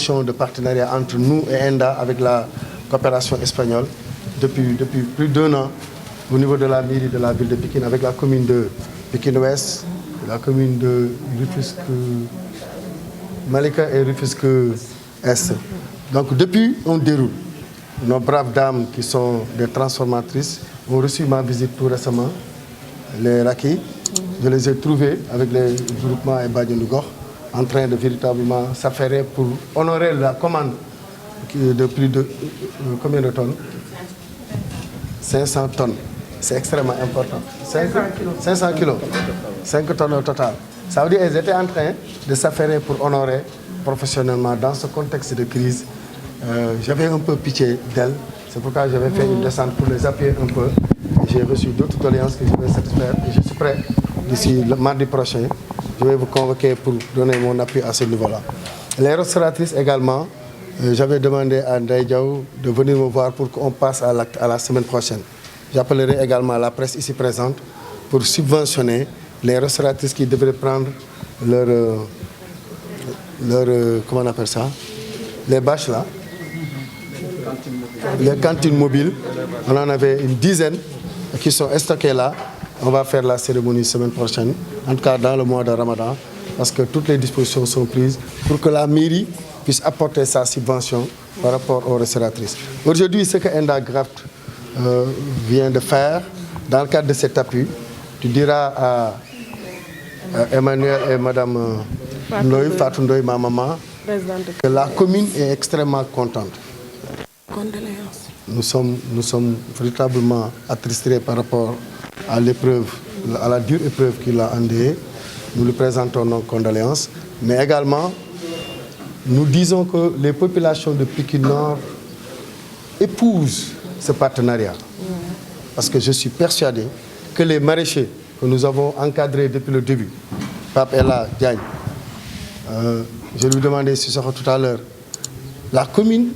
discussions de partenariat entre nous et ENDA avec la coopération espagnole depuis plus d'1 an au niveau de la mairie de la ville de Pikine avec la commune de Pikine-Ouest, la commune de Rufisque, Malika et Rufisque-Est. Donc depuis, on déroule. Nos braves dames qui sont des transformatrices ont reçu ma visite tout récemment, les Raki. Je les ai trouvés avec les groupements et Badianougor en train de véritablement s'affairer pour honorer la commande de plus de combien de tonnes? 500 tonnes. C'est extrêmement important. 500 kilos. 5 tonnes au total. Ça veut dire qu'elles étaient en train de s'affairer pour honorer professionnellement dans ce contexte de crise. J'avais un peu pitié d'elles. C'est pourquoi j'avais fait une descente pour les appuyer un peu. J'ai reçu d'autres doléances que je vais satisfaire et je suis prêt d'ici le mardi prochain. Je vais vous convoquer pour donner mon appui à ce niveau-là. Les restauratrices également, j'avais demandé à Ndeye Diaw de venir me voir pour qu'on passe à l'acte à la semaine prochaine. J'appellerai également la presse ici présente pour subventionner les restauratrices qui devraient prendre leur comment on appelle ça, les bâches là, les cantines mobiles. On en avait une dizaine qui sont stockées là. On va faire la cérémonie semaine prochaine, en tout cas dans le mois de Ramadan, parce que toutes les dispositions sont prises pour que la mairie puisse apporter sa subvention par rapport aux restauratrices. Aujourd'hui, ce que ENDA Graft vient de faire, dans le cadre de cet appui, tu diras à Emmanuel et Madame Ndoye, Fatou Ndoye, ma maman, que la commune est extrêmement contente. Condoléances. Nous sommes véritablement attristés par rapport à l'épreuve, à la dure épreuve qu'il a endurée. Nous lui présentons nos condoléances, mais également nous disons que les populations de Pikine Nord épousent ce partenariat. Parce que je suis persuadé que les maraîchers que nous avons encadrés depuis le début, Pape Ella Diagne, je lui demandais si ça tout à l'heure, la commune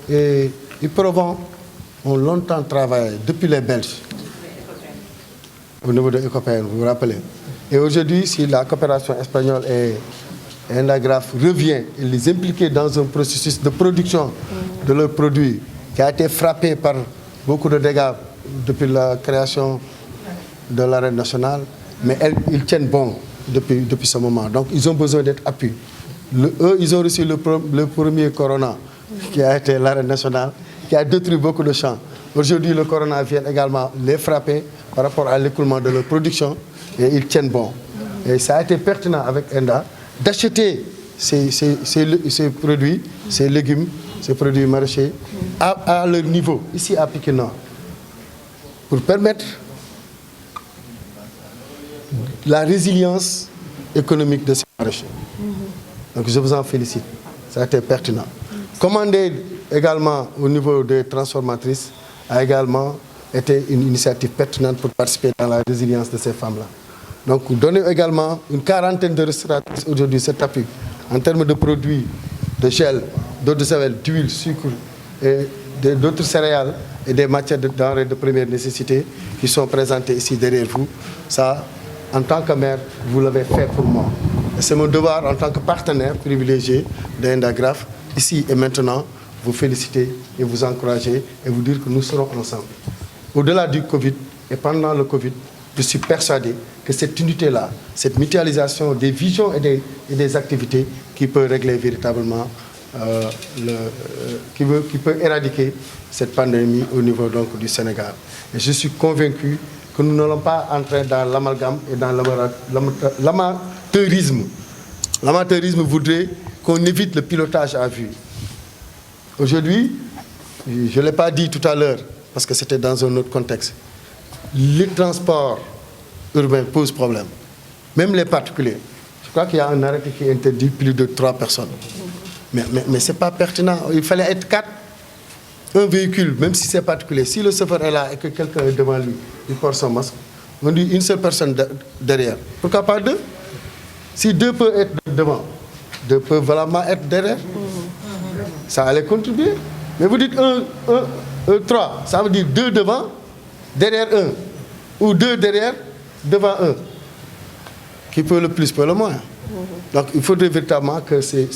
et Provence ont longtemps travaillé, depuis les Belges, au niveau de Ecopén, vous vous rappelez. Et aujourd'hui, si la coopération espagnole et ENDA Graft revient et les impliquer dans un processus de production de leurs produits qui a été frappé par beaucoup de dégâts depuis la création de l'arène nationale, mais ils tiennent bon depuis ce moment. Donc ils ont besoin d'être appuyés. Eux, ils ont reçu le premier corona, qui a été l'arène nationale, qui a détruit beaucoup de champs. Aujourd'hui, le corona vient également les frapper par rapport à l'écoulement de leur production et ils tiennent bon. Et ça a été pertinent avec ENDA d'acheter ces produits, ces légumes, ces produits maraîchers à leur niveau, ici à Pikine Nord, pour permettre la résilience économique de ces maraîchers. Donc je vous en félicite, ça a été pertinent. Commander également au niveau des transformatrices a également été une initiative pertinente pour participer dans la résilience de ces femmes-là. Donc donner également une quarantaine de restauratrices aujourd'hui cet appui en termes de produits, de gel, d'eau de javel, d'huile, sucre et d'autres céréales et des matières de denrées de première nécessité qui sont présentées ici derrière vous. Ça, en tant que maire, vous l'avez fait pour moi. C'est mon devoir en tant que partenaire privilégié d'ENDA Graft, ici et maintenant, vous féliciter et vous encourager et vous dire que nous serons ensemble. Au-delà du Covid et pendant le Covid, je suis persuadé que cette unité-là, cette mutualisation des visions et des activités qui peut régler véritablement, qui peut éradiquer cette pandémie au niveau donc, du Sénégal. Et je suis convaincu que nous n'allons pas entrer dans l'amalgame et dans l'amateurisme. L'amateurisme voudrait qu'on évite le pilotage à vue. Aujourd'hui, je ne l'ai pas dit tout à l'heure, parce que c'était dans un autre contexte, les transports urbains posent problème. Même les particuliers. Je crois qu'il y a un arrêté qui interdit plus de 3 personnes. Mais ce n'est pas pertinent. Il fallait être 4. Un véhicule, même si c'est particulier, si le chauffeur est là et que quelqu'un est devant lui, il porte son masque, on dit une seule personne derrière. Pourquoi pas 2? Si 2 peuvent être devant, 2 peuvent vraiment être derrière. Ça allait contribuer. Mais vous dites 3, ça veut dire 2 devant, derrière 1. Ou 2 derrière, devant 1. Qui peut le plus, peut le moins. Donc il faudrait véritablement que ces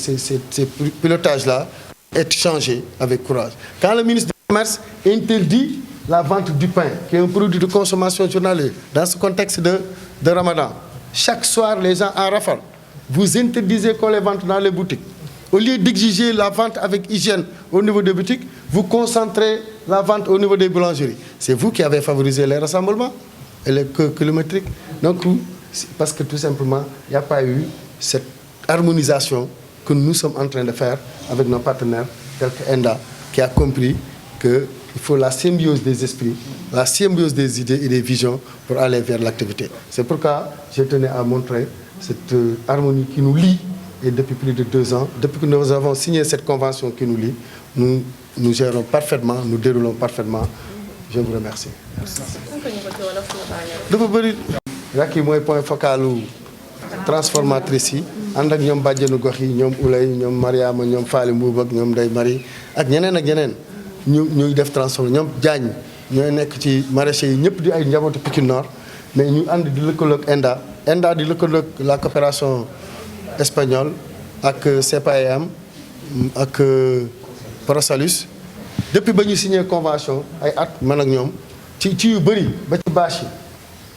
pilotages-là aient changé avec courage. Quand le ministre du Commerce interdit la vente du pain, qui est un produit de consommation journalier, dans ce contexte de Ramadan, chaque soir les gens en rafalent. Vous interdisez qu'on les vende dans les boutiques. Au lieu d'exiger la vente avec hygiène au niveau des boutiques, vous concentrez la vente au niveau des boulangeries. C'est vous qui avez favorisé les rassemblements et les kilométriques. Donc, parce que tout simplement, il n'y a pas eu cette harmonisation que nous sommes en train de faire avec nos partenaires tels que ENDA, qui a compris qu'il faut la symbiose des esprits, la symbiose des idées et des visions pour aller vers l'activité. C'est pourquoi je tenais à montrer cette harmonie qui nous lie. Et depuis plus de 2 ans, depuis que nous avons signé cette convention qui nous lie, nous gérons parfaitement, nous déroulons parfaitement. Je vous remercie. dafa bëri rek yi mooy point focal transformatrice yi ànd ak ñoom bàjjenu gox yi ñoom Ulay ñoom Mariama ñoom Faali Mbuub ak ñoom Ndey Mari ak ñeneen ñuy def transformation ñoom Diagne ñooy nekk ci maraîchers yi ñëpp di ay njabootu Pikine Nord mais ñu ànd di lëkkaloog ENDA di lëkkaloog la coopération espagnole ak CPAM ak Prosalus depuis ba ñu signé convention ay at man ak ñoom ci yu bëri ba ci bâche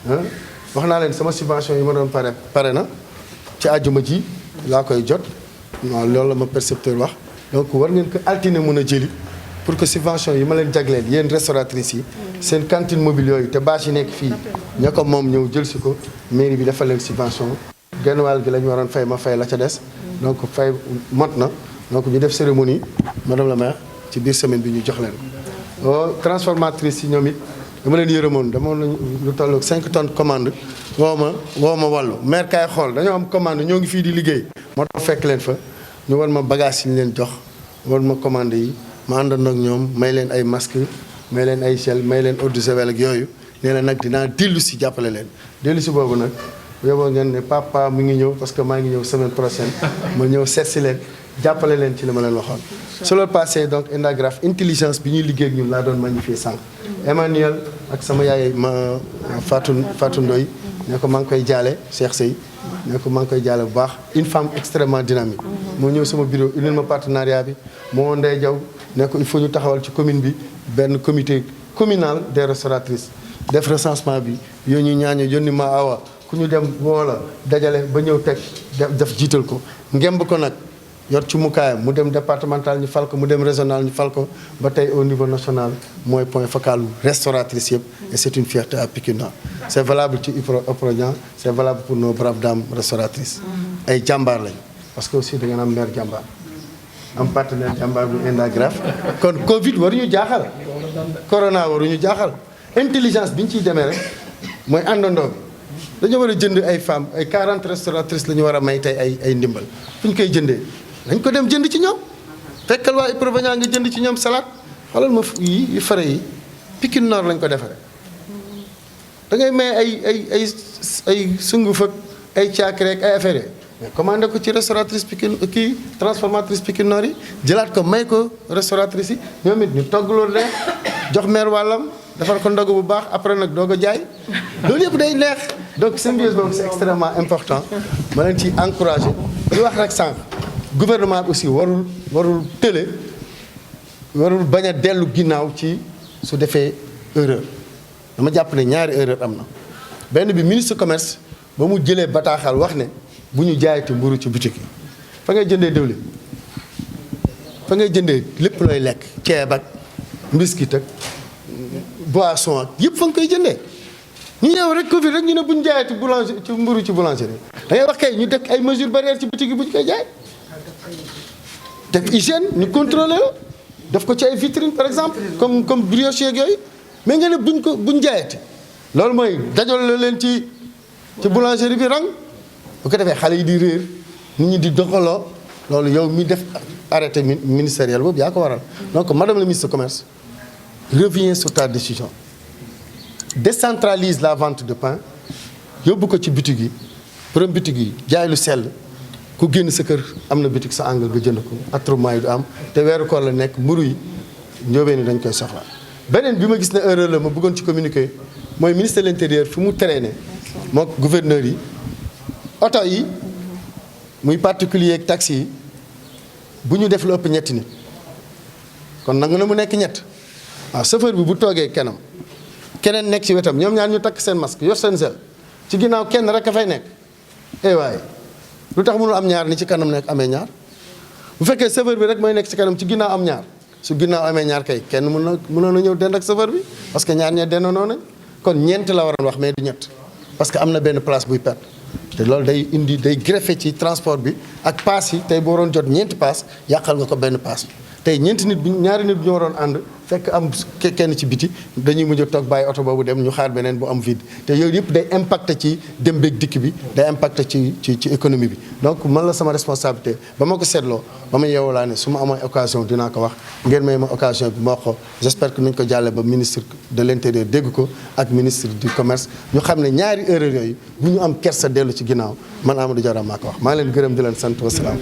yi wax naa leen sama subvention yi ma doon pare na ci àjjuma ji laa koy jot waaw loolu la ma percepteur wax donc war ngeen ko altiner mën a jëli pour que subvention yi ma leen jagleel yéen restauratrices yi seen cantine mobile yooyu te bâche yi nekk fii ña ko moom ñëw jël si ko mairie bi dafa leen subvention genn wàll gi la ñu waroon fay ma fay la ca des donc fay mot na donc ñu def cérémonie madame la maire ci biir semaine bi ñu jox leen ko transformatrice yi ñoom it dama leen yërëmoon dama lu tolloog 5 tonnes commande woo ma wàllu maire kaay xool dañoo am commande ñoo ngi fii di liggéey moo tax fekk leen fa ñu war ma bagage yi ñu leen jox war ma commande yi ma àndandoo ak ñoom may leen ay masque may leen ay gel may leen eau de javel ak yooyu nee na nag dinaa dellu si jàppale leen dellu si boobu nag yóbboo ngeen ne papa mu ngi ñëw parce que maa ngi ñëw semaine prochaine ma ñëw seet si leen jàppale leen ci li ma leen waxoon. su loolu passé donc Indagraph intelligence bi ñuy liggéey ak ñun laa doon magnifier sànq Emmanuel ak sama yaay ma Fatou Ndoye ne ko maa ngi koy jaale Cheikh Sey ne ko maa ngi koy jaale bu baax une femme extrêmement dynamique. moo ñëw sama bureau indil ma partenariat bi moo Ndeye Diaw ne ko il faut ñu taxawal ci commune bi benn comité communal des restauratrices def recensement bi yoo ñu ñaaño yónni ma awa ku ñu dem woola dajale ba ñëw teg def jiital ko ngemb ko nag yor ci mukaayam mu dem départemental ñu fal ko mu dem régional ñu fal ko ba tey au niveau national mooy point focal restauratrice yëpp et c'est une fierté à Pikine Nord c'est valable ci Oprodian c'est valable pour nos braves dames restauratrices ay jàmbaar lañ parce que aussi da ngeen am maire jàmbaar am partenaire jàmbaar bu Indagraph kon Covid waruñu jaaxal corona waruñu jaaxal intelligence bi ñu ciy demee rek mooy àndandoo bi dañoo war a jënd ay femmes ay 40 restauratrices la ñu war a may tey ay ndimbal fu ñu koy jëndee dañ ko dem jënd ci ñoom fekkal waa Provenance nga jënd ci ñoom salade xoolal ma yi yu fare yi Pikine Nord lañ ko defaree da ngay may ay sunguf ak ay caakiri ak ay affaire mais commandé ko ci restauratrice Pikine kii transformatrice Pikine Nord yi jëlaat ko may ko restauratrice yi ñoom it ñu togg loolu neex jox meer wàllam defar ko ndogu bu baax après nag doog a jaay loolu yëpp day neex donc symbiose boobu c'est extrêmement important ma leen ciy encouragé di wax rek sànq gouvernement bi aussi warul tële warul bañ a dellu ginnaaw ci su defee erreur dama jàpp ne ñaari erreur am na benn bi ministre commerce ba mu jëlee bataaxal wax ne bu ñu jaayati mburu ci boutique yi fa ngay jëndee diwlin fa ngay jëndee lépp looy lekk ceeb ak mbiskit ak boisson ak yëpp fa nga koy jëndee ñu ñëw rek Covid rek ñu ne bu ñu jaayati boulanger ci mburu ci boulangerie da ngay wax kay ñu def ay mesures barrières ci boutique yi bu ñu koy jaay def hygiène ñu contrôler la def ko ci ay vitrine par exemple comme brioche yeeg yooyu mais nga ne buñ jaayati loolu mooy dajal leen ci boulangerie bi rang bu ko defee xale yi di réer nit ñi di doxaloo loolu yow mi def arrêté ministériel boobu yaa ko waral donc madame la ministre du commerce reviens sur ta décision décentralise la vente de pain yóbbu ko ci boutique yi borom boutique yi jaay lu sell ku génn sa kër am na boutique sa angle nga jënd ko attroupement yi du am te weeru koor la nekk mburu yi njóobee ni dañ koy soxla beneen bi ma gis ne erreur la ma bëggoon ci communiquer mooy ministre de l'intérieur fi mu traîné moo gouverneur yi oto yi muy particulier ak taxi yi bu ñu def lu ëpp ñetti nit kon nangu na mu nekk ñett waaw chauffeur bi bu toogee kenam keneen nekk ci wetam ñoom ñaar ñu takk seen masque yor seen gel ci ginnaaw kenn rek a fay nekk waaye lu tax mënul am ñaar ni ci kanam nekk amee ñaar bu fekkee chauffeur bi rek mooy nekk ci kanam ci ginnaaw am ñaar su ginnaaw amee ñaar kay kenn mënoon a ñëw dend ak chauffeur bi parce que ñaar ñee dendandoo nañ kon ñeent la waroon wax mais du ñett parce que am na benn place buy perte te loolu day greffé ci transport bi ak paas yi tey boo waroon jot ñeenti paas yàqal nga ko benn paas bi tey ñeenti nit bi ñaari nit bu ñu waroon ànd fekk am kenn ci biti dañuy mujj a toog bàyyi oto boobu dem ñu xaar beneen bu am vide te yooyu yëpp day impacté ci dem beeg dikk bi day impacté ci économie bi donc man la sama responsabilité ba ma ko seetloo ba ma yeewoo laa ne su ma amoon occasion dinaa ko wax ngeen may ma occasion bi ma wax ko j'espère que nañ ko jàlle ba ministre de l'intérieur dégg ko ak ministre du commerce ñu xam ne ñaari erreur yooyu bu ñu am kersa dellu ci ginnaaw man Amadou Diarra maa ko wax maa leen gërëm di leen sant wasalaam